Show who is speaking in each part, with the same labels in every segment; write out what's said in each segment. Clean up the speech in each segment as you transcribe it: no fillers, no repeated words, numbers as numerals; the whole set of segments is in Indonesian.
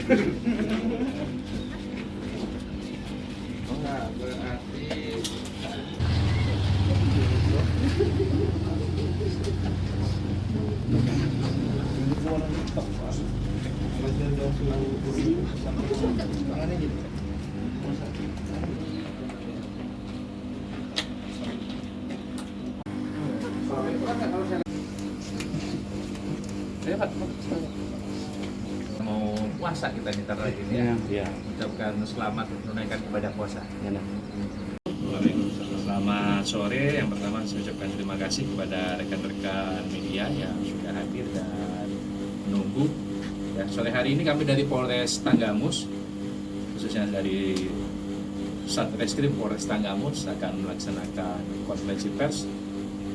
Speaker 1: Enggak, berarti tangannya gitu. Mau puasa kita ntar lagi ini ya.
Speaker 2: Iya.
Speaker 1: Ucapkan selamat menunaikan ibadah puasa.
Speaker 2: Selamat sore. Yang pertama saya ucapkan terima kasih kepada rekan-rekan media yang sudah hadir dan menunggu.
Speaker 1: Ya, sore hari ini kami dari Polres Tanggamus, khususnya dari Satreskrim Polres Tanggamus akan melaksanakan konferensi pers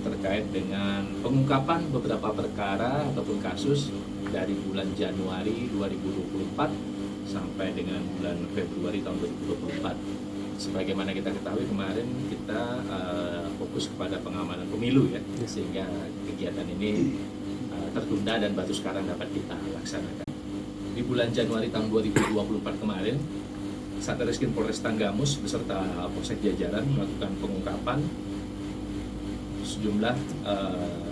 Speaker 1: terkait dengan pengungkapan beberapa perkara ataupun kasus dari bulan Januari 2024 sampai dengan bulan Februari tahun 2024. Sebagaimana kita ketahui kemarin kita fokus kepada pengamanan pemilu ya, sehingga kegiatan ini tertunda dan baru sekarang dapat kita laksanakan. Di bulan Januari tahun 2024 kemarin, Satreskrim Polres Tanggamus beserta Polsek jajaran melakukan pengungkapan sejumlah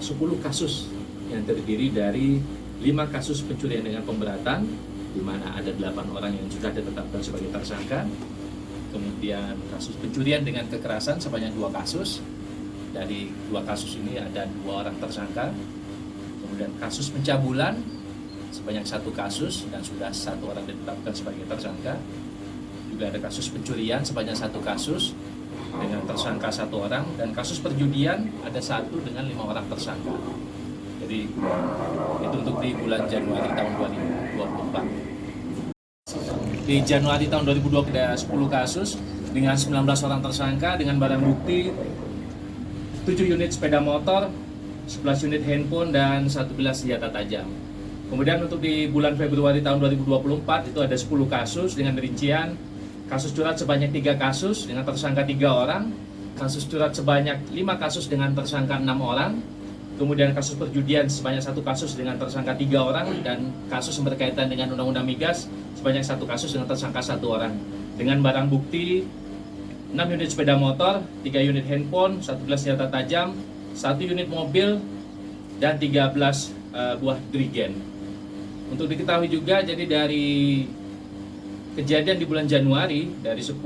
Speaker 1: 10 kasus yang terdiri dari 5 kasus pencurian dengan pemberatan, di mana ada 8 orang yang sudah ditetapkan sebagai tersangka. Kemudian kasus pencurian dengan kekerasan sebanyak 2 kasus. Dari 2 kasus ini ada 2 orang tersangka. Kemudian kasus pencabulan sebanyak 1 kasus dan sudah 1 orang ditetapkan sebagai tersangka. Juga ada kasus pencurian sebanyak 1 kasus dengan tersangka 1 orang, dan kasus perjudian ada 1 dengan 5 orang tersangka. Jadi itu untuk di bulan Januari tahun 2024. Di Januari tahun 2020 ada 10 kasus dengan 19 orang tersangka dengan barang bukti 7 unit sepeda motor, 11 unit handphone, dan 11 senjata tajam. Kemudian untuk di bulan Februari tahun 2024 itu ada 10 kasus dengan rincian kasus curat sebanyak 3 kasus dengan tersangka 3 orang, kasus curat sebanyak 5 kasus dengan tersangka 6 orang, kemudian kasus perjudian sebanyak 1 kasus dengan tersangka 3 orang, dan kasus yang berkaitan dengan Undang-Undang Migas sebanyak 1 kasus dengan tersangka 1 orang. Dengan barang bukti 6 unit sepeda motor, 3 unit handphone, 11 senjata tajam, 1 unit mobil, dan 13 buah dirigen. Untuk diketahui juga, jadi dari kejadian di bulan Januari, dari 10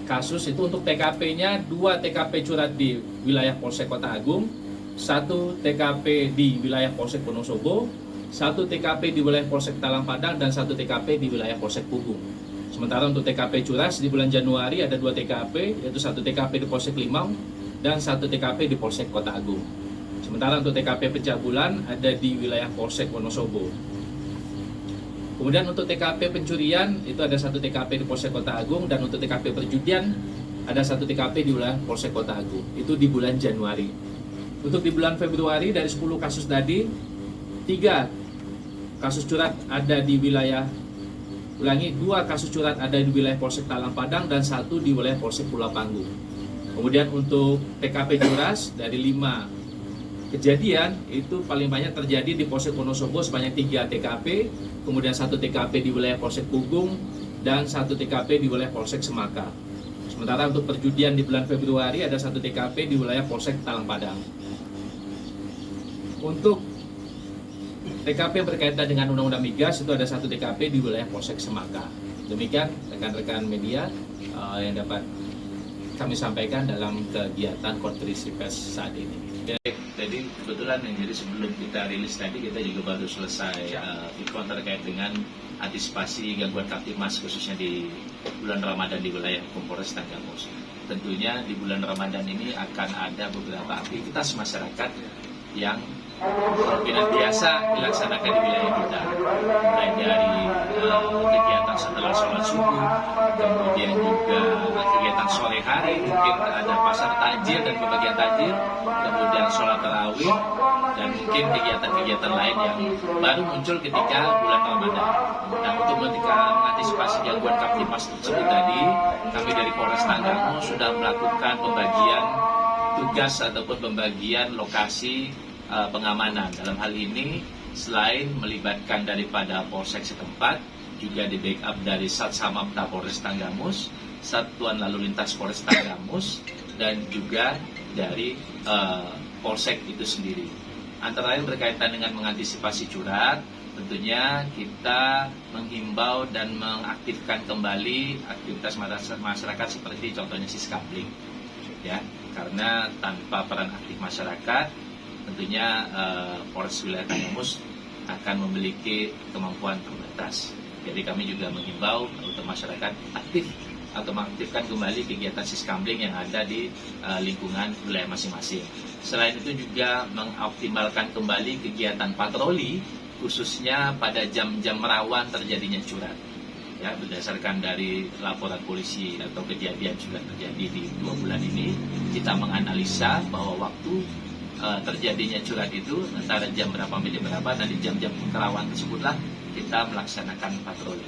Speaker 1: kasus itu untuk TKP-nya 2 TKP curat di wilayah Polsek Kota Agung, 1 TKP di wilayah Polsek Wonosobo, 1 TKP di wilayah Polsek Talang Padang, dan 1 TKP di wilayah Polsek Pugung. Sementara untuk TKP curas di bulan Januari ada 2 TKP, yaitu 1 TKP di Polsek Limau dan 1 TKP di Polsek Kota Agung. Sementara untuk TKP pencabulan ada di wilayah Polsek Wonosobo. Kemudian untuk TKP pencurian itu ada 1 TKP di Polsek Kota Agung, dan untuk TKP perjudian ada 1 TKP di wilayah Polsek Kota Agung. Itu di bulan Januari. Untuk di bulan Februari dari 10 kasus tadi, 3 kasus curat ada di wilayah, 2 kasus curat ada di wilayah Polsek Talang Padang dan 1 di wilayah Polsek Pulau Panggung. Kemudian untuk TKP curas dari 5 kejadian itu paling banyak terjadi di Polsek Wonosobo sebanyak 3 TKP, kemudian 1 TKP di wilayah Polsek Pugung, dan 1 TKP di wilayah Polsek Semaka. Sementara untuk perjudian di bulan Februari ada 1 TKP di wilayah Polsek Talang Padang. Untuk TKP yang berkaitan dengan Undang-Undang Migas itu ada 1 TKP di wilayah Polsek Semaka. Demikian rekan-rekan media yang dapat kami sampaikan dalam kegiatan konferensi pers saat ini. Jadi kebetulan jadi sebelum kita rilis tadi kita juga baru selesai ikon terkait dengan antisipasi gangguan Kamtibmas khususnya di bulan Ramadan di wilayah Polres Tanggamus. Tentunya di bulan Ramadan ini akan ada beberapa aktivitas masyarakat yang kemungkinan biasa dilaksanakan di wilayah kita, mulai dari kegiatan setelah sholat subuh, kemudian juga kegiatan sore hari, mungkin ada pasar takjil dan pembagian takjil, kemudian sholat tarawih, dan mungkin kegiatan-kegiatan lain yang baru muncul ketika bulan Ramadan. Nah, untuk mengantisipasi gangguan Kamtibmas tersebut tadi, kami dari Polres Tanggamus sudah melakukan pembagian tugas ataupun pembagian lokasi pengamanan. Dalam hal ini selain melibatkan daripada polsek setempat, juga di backup dari Satsamapta Polres Tanggamus, Satuan Lalu Lintas Polres Tanggamus, dan juga dari Polsek itu sendiri. Antara lain berkaitan dengan mengantisipasi curat, tentunya kita menghimbau dan mengaktifkan kembali aktivitas masyarakat seperti contohnya siskambling, ya, karena tanpa peran aktif masyarakat, tentunya Polres Wilayah Tanggamus akan memiliki kemampuan terbatas. Jadi kami juga menghimbau untuk masyarakat aktif atau mengaktifkan kembali kegiatan siskambling yang ada di lingkungan wilayah masing-masing. Selain itu juga mengoptimalkan kembali kegiatan patroli, khususnya pada jam-jam rawan terjadinya curat. Ya, berdasarkan dari laporan polisi atau kejadian juga terjadi di 2 bulan ini, kita menganalisa bahwa waktu terjadinya curat itu antara jam berapa sampai jam berapa, dan di jam-jam kerawan tersebutlah kita melaksanakan patroli.